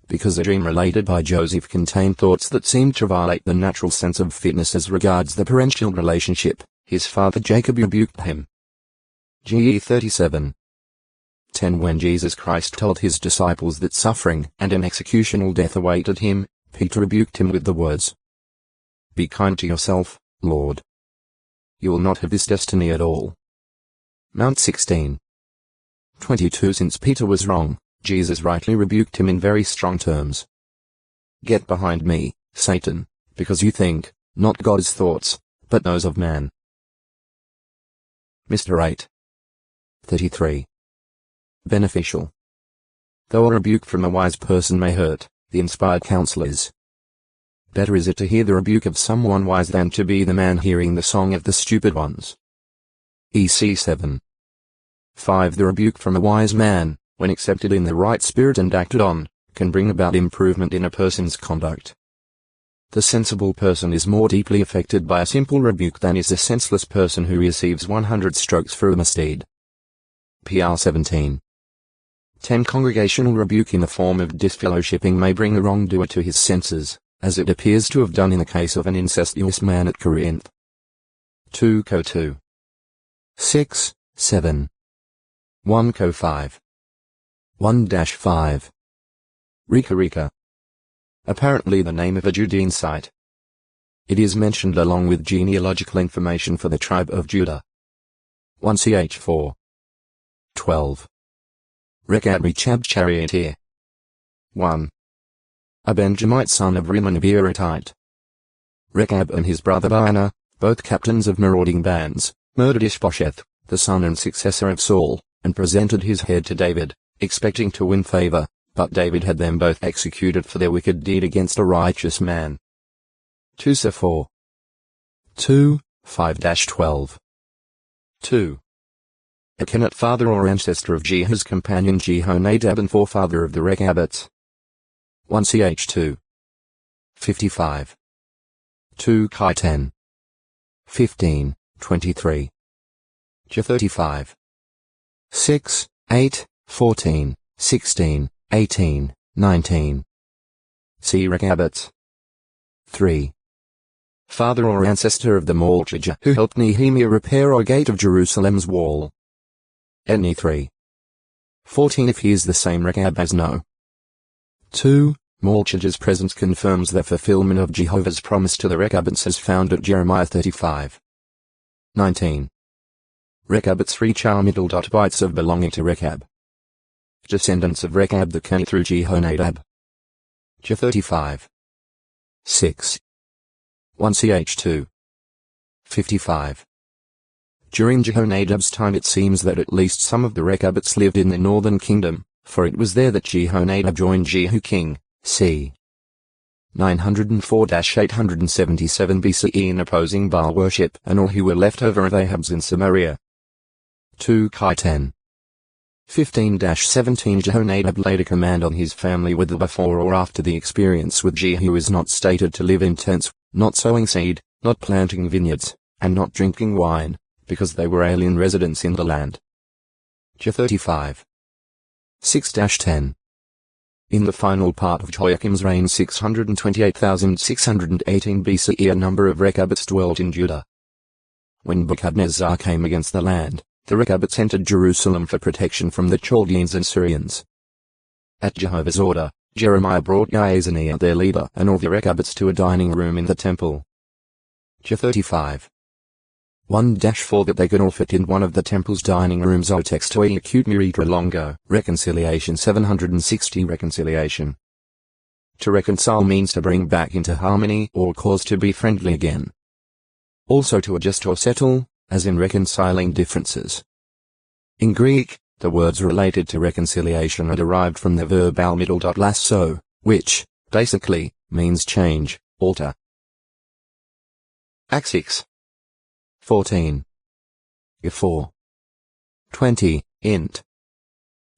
because a dream related by Joseph contained thoughts that seemed to violate the natural sense of fitness as regards the parent-child relationship. His father Jacob rebuked him. GE 37. 10 When Jesus Christ told his disciples that suffering and an executional death awaited him, Peter rebuked him with the words, "Be kind to yourself, Lord. You will not have this destiny at all." Mount 16. 22 Since Peter was wrong, Jesus rightly rebuked him in very strong terms. "Get behind me, Satan, because you think, not God's thoughts, but those of man." Mr. 8. 33. Beneficial. Though a rebuke from a wise person may hurt, the inspired counsel is. Better is it to hear the rebuke of someone wise than to be the man hearing the song of the stupid ones. EC 7. 5 The rebuke from a wise man, when accepted in the right spirit and acted on, can bring about improvement in a person's conduct. The sensible person is more deeply affected by a simple rebuke than is the senseless person who receives 100 strokes for a misdeed. PR 17. 10 Congregational rebuke in the form of disfellowshipping may bring the wrongdoer to his senses, as it appears to have done in the case of an incestuous man at Corinth. 2 Co 2. 6, 7. 1 Co 5. 1-5. Rika. Apparently the name of a Judean site. It is mentioned along with genealogical information for the tribe of Judah. 1 Ch 4. 12. Rechab Rechab charioteer. 1. A Benjamite son of Rimmon of Beerotite. Rechab and his brother Baanah, both captains of marauding bands, murdered Ishbosheth, the son and successor of Saul, and presented his head to David, expecting to win favor, but David had them both executed for their wicked deed against a righteous man. 2 Sa 4. 2, 5-12. 2. A Kenite father or ancestor of Jehu's companion Jehonadab and forefather of the Rechabites. 1 Ch 2. 55. 2 Chi 10. 15, 23. Ch 35. 6, 8, 14, 16, 18, 19. See Rechabites. 3. Father or ancestor of the Malchijah who helped Nehemiah repair a gate of Jerusalem's wall. Any 3. 14 If he is the same Rechab as No. 2. Malchijah's presence confirms the fulfillment of Jehovah's promise to the Rechabites as found at Jeremiah 35. 19. Rechabites reach our middle. Bites of belonging to Rechab. Descendants of Rechab the Kenite through Jehonadab. Ch 35. 6. 1 Ch 2. 55. During Jehonadab's time it seems that at least some of the Rechabites lived in the northern kingdom, for it was there that Jehonadab joined Jehu king, c. 904-877 BCE in opposing Baal worship and all who were left over of Ahab's in Samaria. 2 Chi 10. 15-17 Jehonadab laid a command on his family whether before or after the experience with Jehu is not stated to live in tents, not sowing seed, not planting vineyards, and not drinking wine, because they were alien residents in the land. Ch 35. 6-10. In the final part of Jehoiakim's reign 628,618 BCE a number of Rechabites dwelt in Judah. When Nebuchadnezzar came against the land, the Rechabites entered Jerusalem for protection from the Chaldeans and Syrians. At Jehovah's order, Jeremiah brought Yaazaniah their leader and all the Rechabites to a dining room in the temple. Ch 35. 1-4 That they could all fit in one of the temple's dining rooms. O text to acute miritra longo. Reconciliation 760 Reconciliation. To reconcile means to bring back into harmony or cause to be friendly again. Also to adjust or settle, as in reconciling differences. In Greek, the words related to reconciliation are derived from the verb al middle. Lasso, which, basically, means change, alter. Act 6. 14. 4. 20. Int.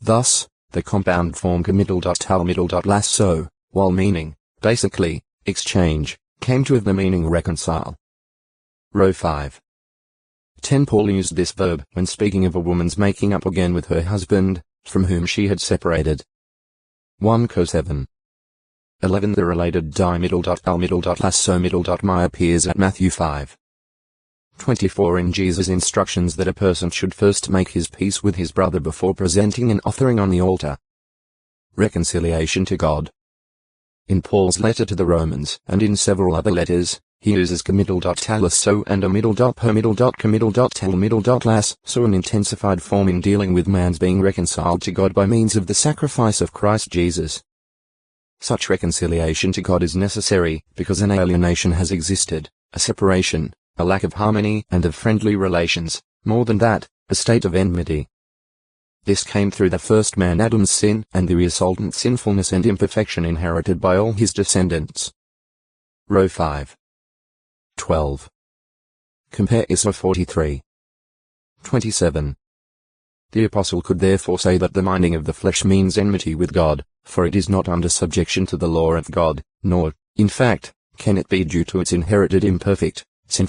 Thus, the compound form middle. Tal middle. Lasso, while meaning, basically, exchange, came to have the meaning reconcile. Row 5. 10 Paul used this verb when speaking of a woman's making up again with her husband, from whom she had separated. 1 Co 7. 11 The related die:(al:) appears at Matthew 5:24 in Jesus' instructions that a person should first make his peace with his brother before presenting an offering on the altar. Reconciliation to God. In Paul's letter to the Romans and in several other letters, he uses so and so an intensified form in dealing with man's being reconciled to God by means of the sacrifice of Christ Jesus. Such reconciliation to God is necessary because an alienation has existed, a separation, a lack of harmony and of friendly relations, more than that, a state of enmity. This came through the first man Adam's sin and the resultant sinfulness and imperfection inherited by all his descendants. Row 5. 12. Compare Isra 43:27. The apostle could therefore say that the minding of the flesh means enmity with God, for it is not under subjection to the law of God, nor, in fact, can it be due to its inherited imperfect, sinful